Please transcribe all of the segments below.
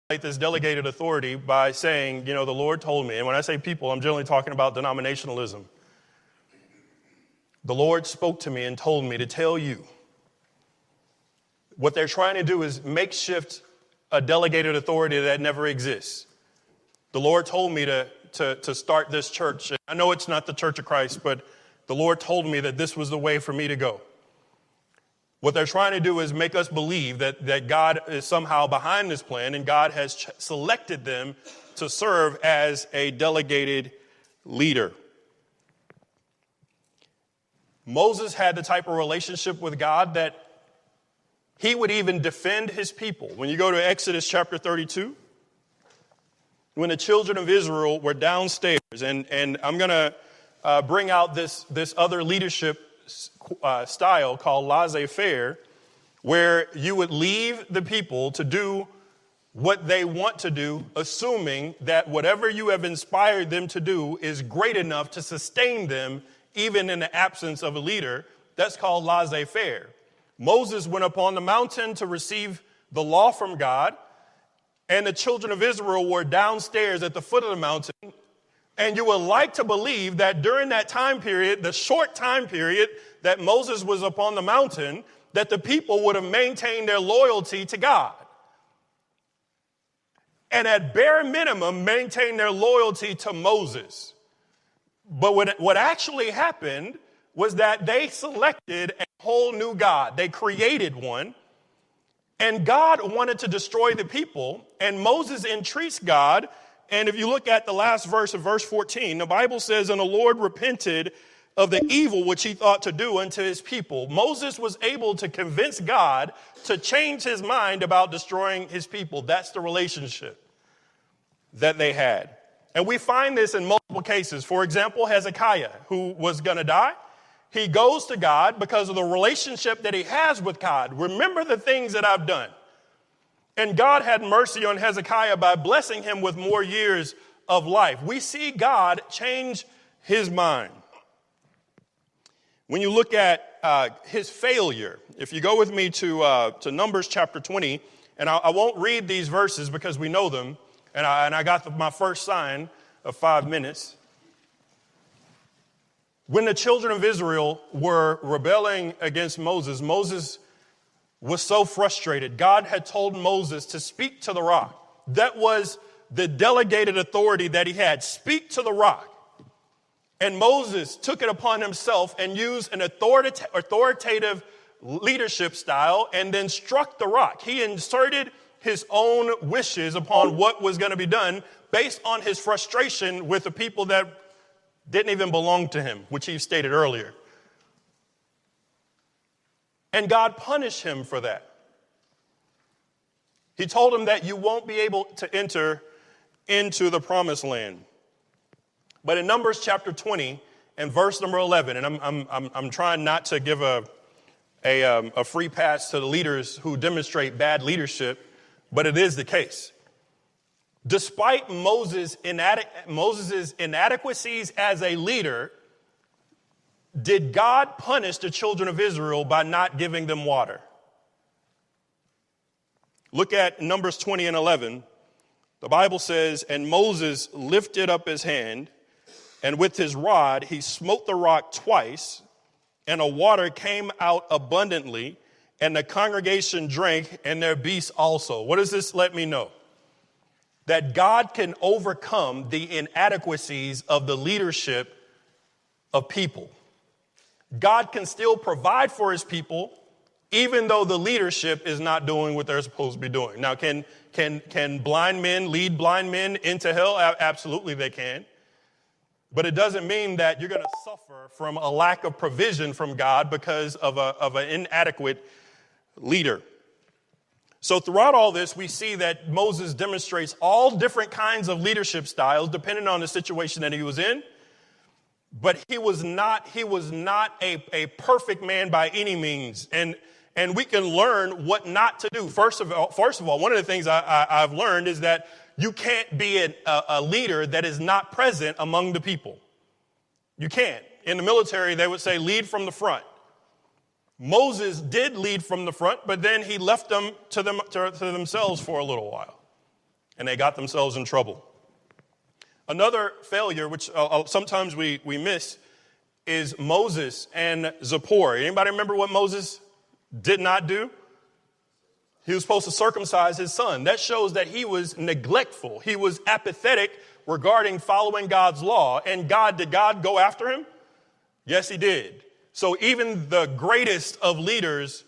this delegated authority by saying, the Lord told me, and when I say people, I'm generally talking about denominationalism. The Lord spoke to me and told me to tell you. What they're trying to do is makeshift a delegated authority that never exists. The Lord told me to start this church. I know it's not the Church of Christ, but the Lord told me that this was the way for me to go. What they're trying to do is make us believe that God is somehow behind this plan and God has selected them to serve as a delegated leader. Moses had the type of relationship with God that he would even defend his people. When you go to Exodus chapter 32, when the children of Israel were downstairs, and I'm going to bring out this other leadership style called laissez-faire, where you would leave the people to do what they want to do, assuming that whatever you have inspired them to do is great enough to sustain them, even in the absence of a leader. That's called laissez-faire. Moses went up on the mountain to receive the law from God, and the children of Israel were downstairs at the foot of the mountain. And you would like to believe that during that time period, the short time period that Moses was up on the mountain, that the people would have maintained their loyalty to God. And at bare minimum, maintain their loyalty to Moses. But what actually happened was that they selected a whole new God. They created one. And God wanted to destroy the people. And Moses entreats God. And if you look at the last verse of verse 14, the Bible says, and the Lord repented of the evil which he thought to do unto his people. Moses was able to convince God to change his mind about destroying his people. That's the relationship that they had. And we find this in multiple cases. For example, Hezekiah, who was going to die, he goes to God because of the relationship that he has with God. Remember the things that I've done. And God had mercy on Hezekiah by blessing him with more years of life. We see God change his mind. When you look at his failure, if you go with me to Numbers chapter 20, and I won't read these verses because we know them, and I got my first sign of 5 minutes. When the children of Israel were rebelling against Moses, Moses was so frustrated. God had told Moses to speak to the rock. That was the delegated authority that he had. Speak to the rock. And Moses took it upon himself and used an authoritative leadership style and then struck the rock. He inserted his own wishes upon what was going to be done based on his frustration with the people that didn't even belong to him, which he stated earlier. And God punished him for that. He told him that you won't be able to enter into the promised land. But in Numbers chapter 20 and verse number 11, and I'm trying not to give a free pass to the leaders who demonstrate bad leadership, but it is the case. Despite Moses' inadequacies as a leader, did God punish the children of Israel by not giving them water? Look at Numbers 20 and 11. The Bible says, and Moses lifted up his hand, and with his rod he smote the rock twice, and a water came out abundantly, and the congregation drank, and their beasts also. What does this let me know? That God can overcome the inadequacies of the leadership of people. God can still provide for his people, even though the leadership is not doing what they're supposed to be doing. Now, can blind men lead blind men into hell? Absolutely they can. But it doesn't mean that you're going to suffer from a lack of provision from God because of an inadequate leader. So throughout all this, we see that Moses demonstrates all different kinds of leadership styles depending on the situation that he was in. But he was not a perfect man by any means. And we can learn what not to do. First of all, one of the things I've learned is that you can't be a leader that is not present among the people. You can't. In the military, they would say lead from the front. Moses did lead from the front, but then he left them to themselves for a little while. and they got themselves in trouble. Another failure, which sometimes we miss, is Moses and Zipporah. Anybody remember what Moses did not do? He was supposed to circumcise his son. That shows that he was neglectful. He was apathetic regarding following God's law. And did God go after him? Yes, he did. So even the greatest of leaders,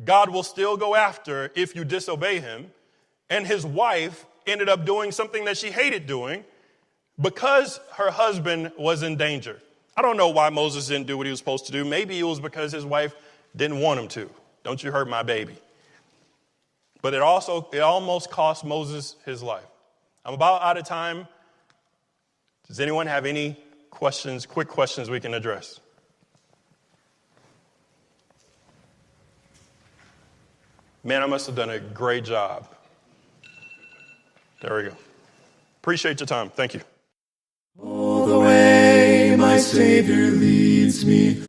God will still go after if you disobey him. And his wife ended up doing something that she hated doing because her husband was in danger. I don't know why Moses didn't do what he was supposed to do. Maybe it was because his wife didn't want him to. Don't you hurt my baby. But it almost cost Moses his life. I'm about out of time. Does anyone have any questions, quick questions we can address? Man, I must have done a great job. There we go. Appreciate your time. Thank you. All the way my Savior leads me.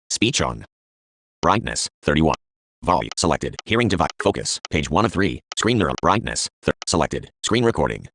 Speech on. Brightness, 31. Volume selected. Hearing device. Focus. Page 1 of 3. Screen mirror. Brightness. Selected. Screen recording.